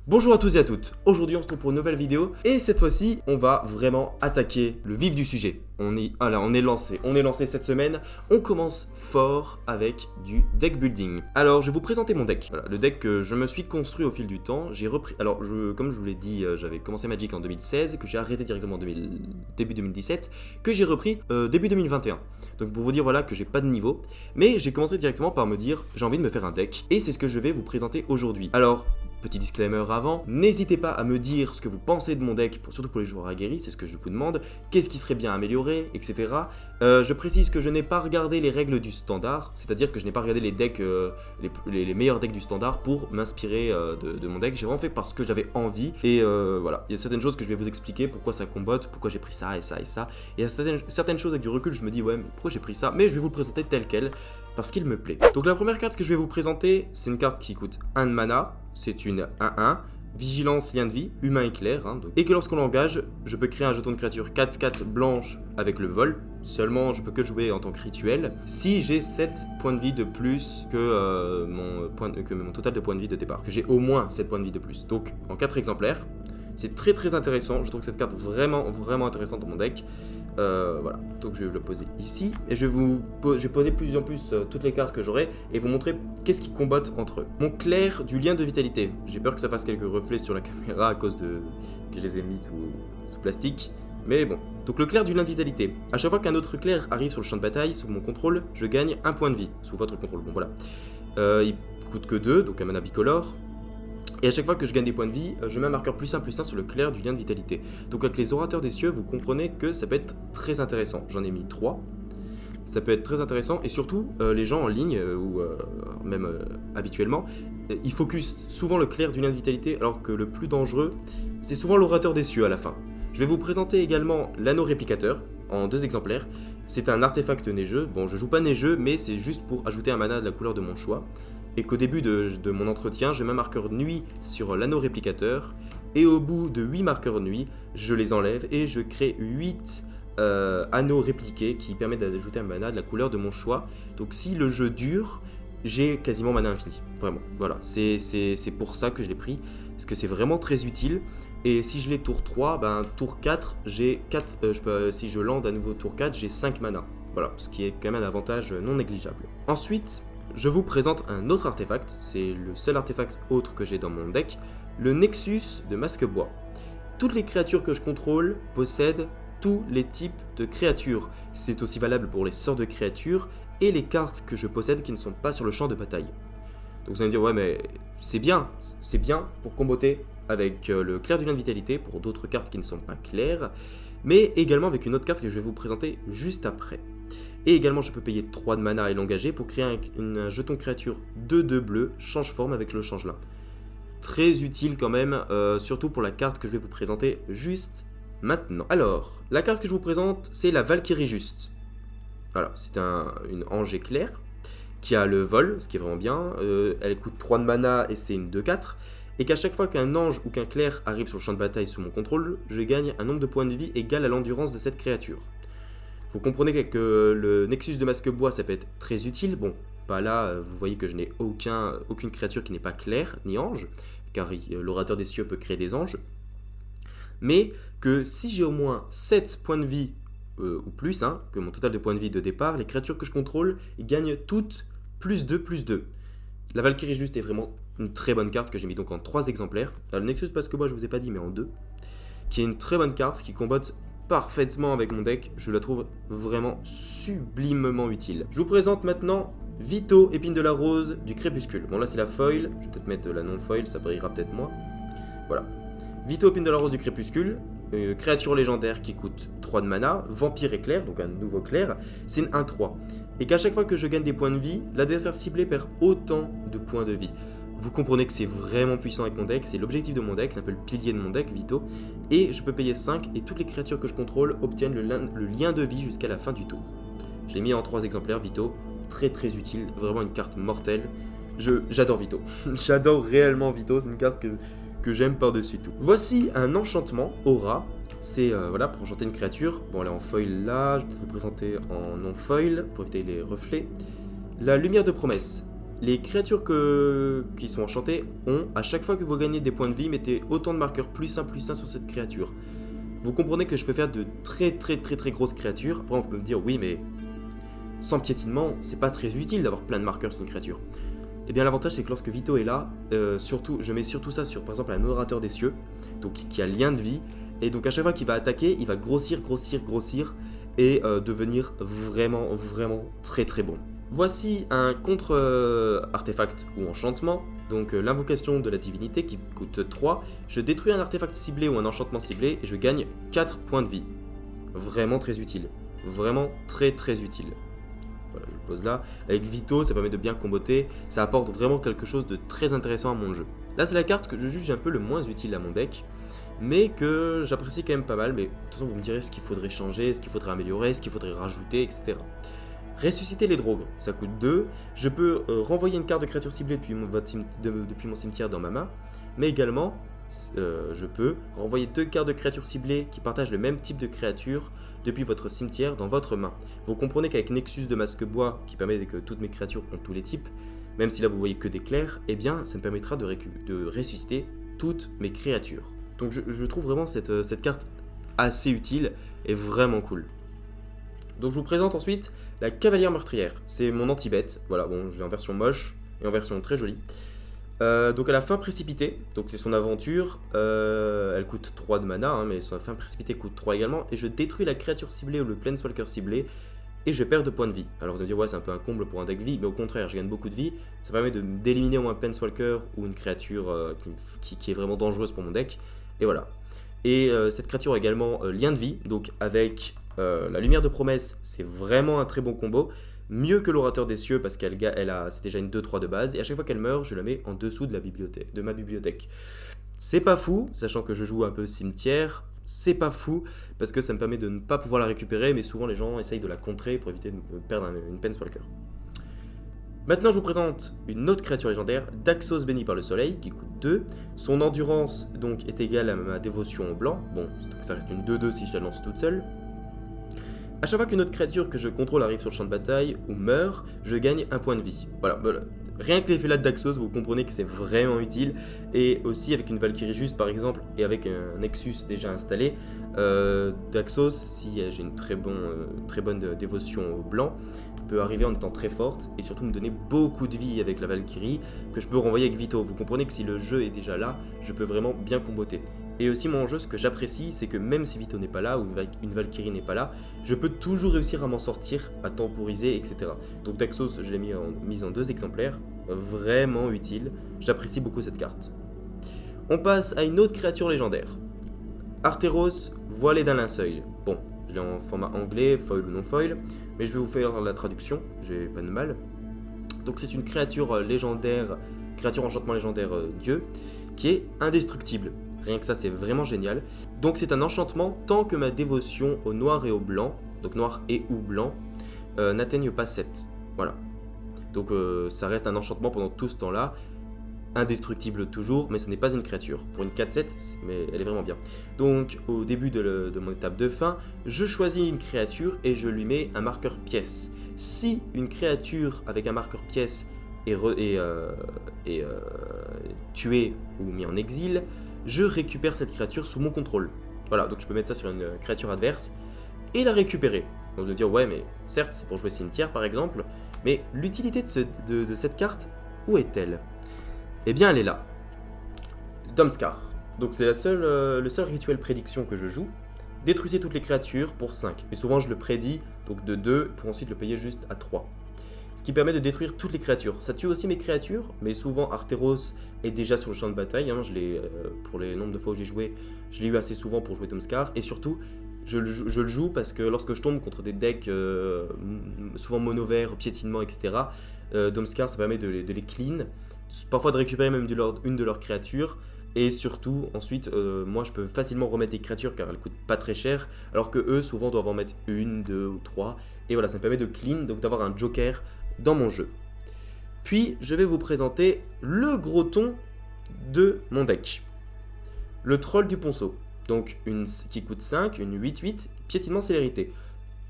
Bonjour à tous et à toutes, aujourd'hui on se retrouve pour une nouvelle vidéo et cette fois-ci on va vraiment attaquer le vif du sujet. On est lancé cette semaine, on commence fort avec du deck building. Alors je vais vous présenter mon deck, voilà, le deck que je me suis construit au fil du temps, j'ai repris, alors comme je vous l'ai dit, j'avais commencé Magic en 2016, que j'ai arrêté directement en début 2017, que j'ai repris début 2021. Donc pour vous dire voilà que j'ai pas de niveau, mais j'ai commencé directement par me dire j'ai envie de me faire un deck et c'est ce que je vais vous présenter aujourd'hui. Alors petit disclaimer avant, n'hésitez pas à me dire ce que vous pensez de mon deck, surtout pour les joueurs aguerris, c'est ce que je vous demande, qu'est-ce qui serait bien amélioré, etc. Je précise que je n'ai pas regardé les règles du standard, c'est-à-dire que je n'ai pas regardé les decks, les meilleurs decks du standard pour m'inspirer de mon deck, j'ai vraiment fait parce que j'avais envie, et voilà, il y a certaines choses que je vais vous expliquer, pourquoi ça combotte, pourquoi j'ai pris ça et ça et ça, et il y a certaines choses avec du recul, je me dis ouais, mais pourquoi j'ai pris ça, mais je vais vous le présenter tel quel, parce qu'il me plaît. Donc la première carte que je vais vous présenter, c'est une carte qui coûte 1 de mana, c'est une 1-1, vigilance, lien de vie, humain éclair, et que lorsqu'on l'engage, je peux créer un jeton de créature 4-4 blanche avec le vol, seulement je peux que jouer en tant que rituel, si j'ai 7 points de vie de plus que, mon total de points de vie de départ, que j'ai au moins 7 points de vie de plus, donc en 4 exemplaires. C'est très intéressant, je trouve que cette carte vraiment intéressante dans mon deck. Voilà, donc je vais le poser ici et je vais poser plus en plus toutes les cartes que j'aurai et vous montrer qu'est-ce qui combotte entre eux. Mon clair du lien de vitalité, j'ai peur que ça fasse quelques reflets sur la caméra à cause que je les ai mis sous plastique, mais bon. Donc le clair du lien de vitalité, à chaque fois qu'un autre clair arrive sur le champ de bataille sous mon contrôle, je gagne un point de vie, sous votre contrôle, bon voilà. Il coûte que 2, donc un mana bicolore. Et à chaque fois que je gagne des points de vie, je mets un marqueur +1/+1 sur le clair du lien de vitalité. Donc avec les orateurs des cieux, vous comprenez que ça peut être très intéressant. J'en ai mis 3. Ça peut être très intéressant et surtout, les gens en ligne, ou même habituellement, ils focusent souvent le clair du lien de vitalité alors que le plus dangereux, c'est souvent l'orateur des cieux à la fin. Je vais vous présenter également l'anneau réplicateur en 2 exemplaires. C'est un artefact neigeux. Bon, je joue pas neigeux, mais c'est juste pour ajouter un mana de la couleur de mon choix. Et qu'au début de mon entretien, je mets un marqueur nuit sur l'anneau réplicateur, et au bout de 8 marqueurs nuit, je les enlève et je crée 8 anneaux répliqués qui permettent d'ajouter un mana de la couleur de mon choix. Donc si le jeu dure, j'ai quasiment mana infini, vraiment, voilà, c'est pour ça que je l'ai pris, parce que c'est vraiment très utile. Et si je l'ai tour 3, ben tour 4, j'ai 4, si je lande à nouveau tour 4, j'ai 5 mana, voilà, ce qui est quand même un avantage non négligeable. Ensuite, je vous présente un autre artefact, c'est le seul artefact autre que j'ai dans mon deck, le Nexus de Masquebois. Toutes les créatures que je contrôle possèdent tous les types de créatures. C'est aussi valable pour les sorts de créatures et les cartes que je possède qui ne sont pas sur le champ de bataille. Donc vous allez me dire, ouais mais c'est bien pour comboter avec le clair du lien de vitalité, pour d'autres cartes qui ne sont pas claires, mais également avec une autre carte que je vais vous présenter juste après. Et également je peux payer 3 de mana et l'engager pour créer un jeton créature 2/2 bleu, change forme avec le changelin. Très utile quand même, surtout pour la carte que je vais vous présenter juste maintenant. Alors, la carte que je vous présente, c'est la Valkyrie Juste. Voilà, c'est une ange éclair qui a le vol, ce qui est vraiment bien. Elle coûte 3 de mana et c'est une 2/4. Et qu'à chaque fois qu'un ange ou qu'un clair arrive sur le champ de bataille sous mon contrôle, je gagne un nombre de points de vie égal à l'endurance de cette créature. Vous comprenez que le Nexus de Masquebois, ça peut être très utile. Bon, pas là, vous voyez que je n'ai aucune créature qui n'est pas claire, ni ange, car l'orateur des cieux peut créer des anges. Mais que si j'ai au moins 7 points de vie, ou plus, que mon total de points de vie de départ, les créatures que je contrôle, ils gagnent toutes +2/+2. La Valkyrie Juste est vraiment une très bonne carte que j'ai mis donc en 3 exemplaires. Le Nexus Masquebois, je vous ai pas dit, mais en 2. Qui est une très bonne carte qui combotte parfaitement avec mon deck, je la trouve vraiment sublimement utile. Je vous présente maintenant Vito, épine de la rose du crépuscule. Bon là c'est la foil, je vais peut-être mettre la non-foil, ça brillera peut-être moins. Voilà. Vito, épine de la rose du crépuscule, créature légendaire qui coûte 3 de mana, vampire éclair, donc un nouveau clair, c'est une 1/3. Et qu'à chaque fois que je gagne des points de vie, l'adversaire ciblé perd autant de points de vie. Vous comprenez que c'est vraiment puissant avec mon deck, c'est l'objectif de mon deck, c'est un peu le pilier de mon deck, Vito. Et je peux payer 5 et toutes les créatures que je contrôle obtiennent le lien de vie jusqu'à la fin du tour. Je l'ai mis en 3 exemplaires, Vito, très utile, vraiment une carte mortelle. J'adore Vito, j'adore réellement Vito, c'est une carte que j'aime par-dessus tout. Voici un enchantement, Aura, c'est voilà, pour enchanter une créature. Bon, elle est en foil là, je peux vous présenter en non-foil pour éviter les reflets. La lumière de promesse. Les créatures qui sont enchantées ont, à chaque fois que vous gagnez des points de vie, mettez autant de marqueurs +1/+1 sur cette créature. Vous comprenez que je peux faire de très grosses créatures. Après on peut me dire oui mais sans piétinement c'est pas très utile d'avoir plein de marqueurs sur une créature. Et bien l'avantage c'est que lorsque Vito est là, je mets surtout ça sur par exemple un Adorateur des Cieux, donc qui a lien de vie, et donc à chaque fois qu'il va attaquer, il va grossir et devenir vraiment très bon. Voici un contre-artefact ou enchantement, donc l'invocation de la divinité qui coûte 3. Je détruis un artefact ciblé ou un enchantement ciblé et je gagne 4 points de vie. Vraiment très utile. Vraiment très utile. Voilà, je le pose là. Avec Vito, ça permet de bien comboter. Ça apporte vraiment quelque chose de très intéressant à mon jeu. Là, c'est la carte que je juge un peu le moins utile à mon deck, mais que j'apprécie quand même pas mal. Mais de toute façon, vous me direz ce qu'il faudrait changer, ce qu'il faudrait améliorer, ce qu'il faudrait rajouter, etc. Ressusciter les Draugres, ça coûte 2. Je peux renvoyer une carte de créature ciblée depuis mon cimetière dans ma main. Mais également, je peux renvoyer 2 cartes de créatures ciblées qui partagent le même type de créature depuis votre cimetière dans votre main. Vous comprenez qu'avec Nexus de Masque Bois, qui permet que toutes mes créatures ont tous les types, même si là vous voyez que des clairs, eh bien ça me permettra de ressusciter toutes mes créatures. Donc je trouve vraiment cette carte assez utile et vraiment cool. Donc je vous présente ensuite la Cavalière Meurtrière. C'est mon anti-bête. Voilà, bon, je l'ai en version moche et en version très jolie. Donc elle a fin précipitée, donc c'est son aventure. Elle coûte 3 de mana, hein, mais son fin précipitée coûte 3 également. Et je détruis la créature ciblée ou le Planeswalker ciblé et je perds 2 points de vie. Alors vous allez me dire, ouais, c'est un peu un comble pour un deck vie, mais au contraire, je gagne beaucoup de vie. Ça permet d'éliminer au moins un Planeswalker ou une créature qui est vraiment dangereuse pour mon deck. Et voilà. Et cette créature a également lien de vie, donc avec la Lumière de Promesse, c'est vraiment un très bon combo. Mieux que l'Orateur des Cieux parce c'est déjà une 2-3 de base. Et à chaque fois qu'elle meurt, je la mets en dessous de ma bibliothèque. C'est pas fou, sachant que je joue un peu cimetière. C'est pas fou parce que ça me permet de ne pas pouvoir la récupérer. Mais souvent les gens essayent de la contrer pour éviter de perdre une Planeswalker. Maintenant, je vous présente une autre créature légendaire, Daxos béni par le soleil, qui coûte 2. Son endurance donc est égale à ma dévotion au blanc. Bon, donc ça reste une 2-2 si je la lance toute seule. A chaque fois qu'une autre créature que je contrôle arrive sur le champ de bataille ou meurt, je gagne un point de vie. Voilà. Rien que l'effet là de Daxos, vous comprenez que c'est vraiment utile. Et aussi avec une Valkyrie juste par exemple, et avec un Nexus déjà installé, Daxos, si j'ai une très bonne dévotion au blanc, peut arriver en étant très forte et surtout me donner beaucoup de vie avec la Valkyrie que je peux renvoyer avec Vito. Vous comprenez que si le jeu est déjà là, je peux vraiment bien comboter. Et aussi mon jeu, ce que j'apprécie, c'est que même si Vito n'est pas là ou une Valkyrie n'est pas là, je peux toujours réussir à m'en sortir, à temporiser, etc. Donc Daxos, je l'ai mis en 2 exemplaires, vraiment utile. J'apprécie beaucoup cette carte. On passe à une autre créature légendaire. Artéros, voilé d'un linceul. Bon, je l'ai en format anglais, foil ou non foil, mais je vais vous faire la traduction, j'ai pas de mal. Donc c'est une créature légendaire, créature enchantement légendaire dieu, qui est indestructible. Rien que ça, c'est vraiment génial. Donc c'est un enchantement tant que ma dévotion au noir et au blanc, donc noir et ou blanc, n'atteigne pas 7. Voilà. Donc ça reste un enchantement pendant tout ce temps-là. Indestructible toujours, mais ce n'est pas une créature. Pour une 4-7, mais elle est vraiment bien. Donc au début de mon étape de fin, je choisis une créature et je lui mets un marqueur pièce. Si une créature avec un marqueur pièce est tuée ou mise en exil, je récupère cette créature sous mon contrôle. Voilà, donc je peux mettre ça sur une créature adverse et la récupérer. Donc de dire ouais mais certes c'est pour jouer cimetière par exemple, mais l'utilité de cette carte, où est-elle? Eh bien elle est là. Domskar. Donc c'est le seul rituel prédiction que je joue. Détruisez toutes les créatures pour 5. Et souvent je le prédis donc de 2 pour ensuite le payer juste à 3. Ce qui permet de détruire toutes les créatures. Ça tue aussi mes créatures, mais souvent Artéros est déjà sur le champ de bataille. Hein. Pour les nombres de fois où j'ai joué, je l'ai eu assez souvent pour jouer Domskar. Et surtout, je le joue parce que lorsque je tombe contre des decks souvent mono vert, piétinement, etc., Domskar, ça permet de les clean. Parfois de récupérer même une de leurs créatures. Et surtout, ensuite, moi je peux facilement remettre des créatures car elles coûtent pas très cher. Alors que eux, souvent, doivent en mettre 1, 2 ou 3. Et voilà, ça me permet de clean, donc d'avoir un joker dans mon jeu. Puis, je vais vous présenter le gros ton de mon deck. Le Troll du Ponceau. Donc, qui coûte 5, une 8-8, piétinement célérité.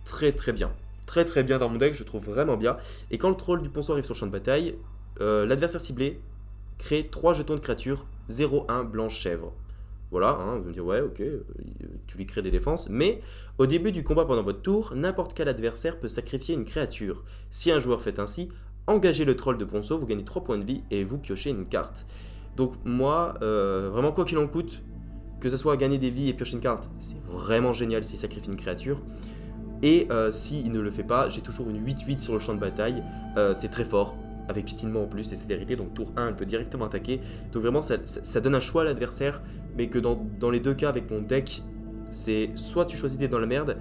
Très bien. Très bien dans mon deck, je trouve vraiment bien. Et quand le Troll du Ponceau arrive sur le champ de bataille, l'adversaire ciblé crée 3 jetons de créature 0-1 blanche chèvre. Voilà, hein, vous me dire ouais, ok, tu lui crées des défenses, mais au début du combat pendant votre tour, n'importe quel adversaire peut sacrifier une créature. Si un joueur fait ainsi, engagez le troll de ponceau, vous gagnez 3 points de vie et vous piochez une carte. Donc moi, vraiment quoi qu'il en coûte, que ce soit gagner des vies et piocher une carte, c'est vraiment génial s'il sacrifie une créature. Et s'il ne le fait pas, j'ai toujours une 8-8 sur le champ de bataille, c'est très fort. Avec piétinement en plus et célérité, donc tour 1 elle peut directement attaquer. Donc vraiment ça donne un choix à l'adversaire, mais que dans les deux cas avec mon deck, c'est soit tu choisis d'être dans la merde,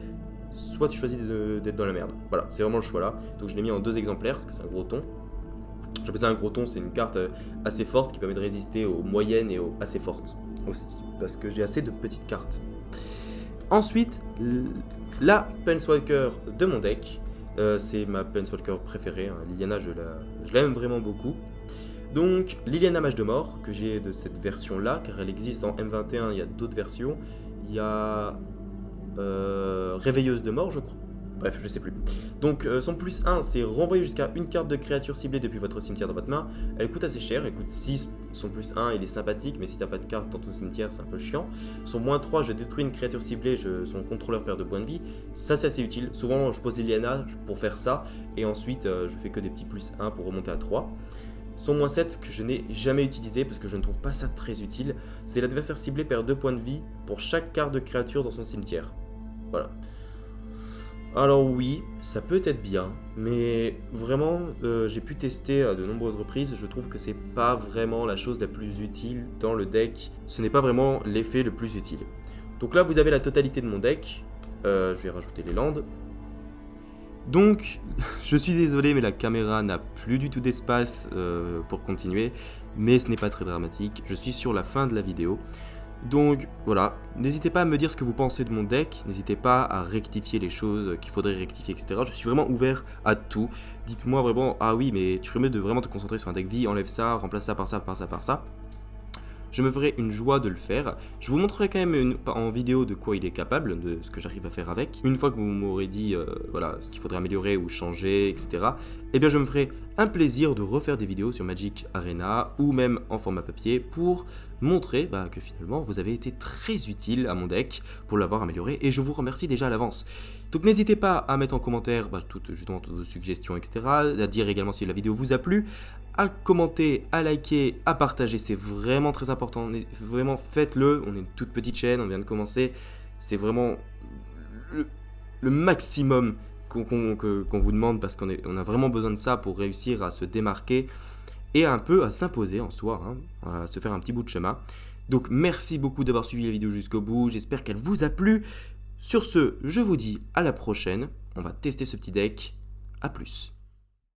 soit tu choisis d'être dans la merde. Voilà, c'est vraiment le choix là. Donc je l'ai mis en 2 exemplaires parce que c'est un gros ton. J'appelle ça un gros ton, c'est une carte assez forte qui permet de résister aux moyennes et aux assez fortes aussi, parce que j'ai assez de petites cartes. Ensuite, la Planeswalker de mon deck. C'est ma Planeswalker préférée, hein. Liliana, je l'aime vraiment beaucoup. Donc, Liliana Mage de Mort, que j'ai de cette version-là, car elle existe en M21, il y a d'autres versions. Il y a Réveilleuse de Mort, je crois. Bref, je sais plus. Donc, son plus 1, c'est renvoyer jusqu'à une carte de créature ciblée depuis votre cimetière dans votre main. Elle coûte assez cher, elle coûte 6. Son plus 1, il est sympathique, mais si t'as pas de carte dans ton cimetière, c'est un peu chiant. Son moins 3, je détruis une créature ciblée, son contrôleur perd de points de vie. Ça, c'est assez utile. Souvent, je pose Liliana pour faire ça, et ensuite, je fais que des petits plus 1 pour remonter à 3. Son moins 7, que je n'ai jamais utilisé parce que je ne trouve pas ça très utile, c'est l'adversaire ciblé perd 2 points de vie pour chaque carte de créature dans son cimetière. Voilà. Alors oui, ça peut être bien, mais vraiment, j'ai pu tester à de nombreuses reprises, je trouve que c'est pas vraiment la chose la plus utile dans le deck, ce n'est pas vraiment l'effet le plus utile. Donc là, vous avez la totalité de mon deck, je vais rajouter les landes. Donc, je suis désolé, mais la caméra n'a plus du tout d'espace pour continuer, mais ce n'est pas très dramatique, je suis sur la fin de la vidéo. Donc voilà, n'hésitez pas à me dire ce que vous pensez de mon deck, n'hésitez pas à rectifier les choses qu'il faudrait rectifier, etc. Je suis vraiment ouvert à tout. Dites-moi vraiment, ah oui, mais tu ferais mieux de vraiment te concentrer sur un deck vie, enlève ça, remplace ça par ça, par ça, par ça. Je me ferai une joie de le faire. Je vous montrerai quand même en vidéo de quoi il est capable, de ce que j'arrive à faire avec. Une fois que vous m'aurez dit voilà, ce qu'il faudrait améliorer ou changer, etc. Eh bien je me ferai un plaisir de refaire des vidéos sur Magic Arena ou même en format papier pour montrer que finalement vous avez été très utile à mon deck pour l'avoir amélioré et je vous remercie déjà à l'avance. Donc n'hésitez pas à mettre en commentaire toutes vos suggestions, etc. À dire également si la vidéo vous a plu, à commenter, à liker, à partager, c'est vraiment très important. Vraiment faites-le, on est une toute petite chaîne, on vient de commencer, c'est vraiment le maximum qu'on vous demande parce qu'on a vraiment besoin de ça pour réussir à se démarquer et un peu à s'imposer en soi, hein, à se faire un petit bout de chemin. Donc merci beaucoup d'avoir suivi la vidéo jusqu'au bout, j'espère qu'elle vous a plu. Sur ce, je vous dis à la prochaine, on va tester ce petit deck, à plus.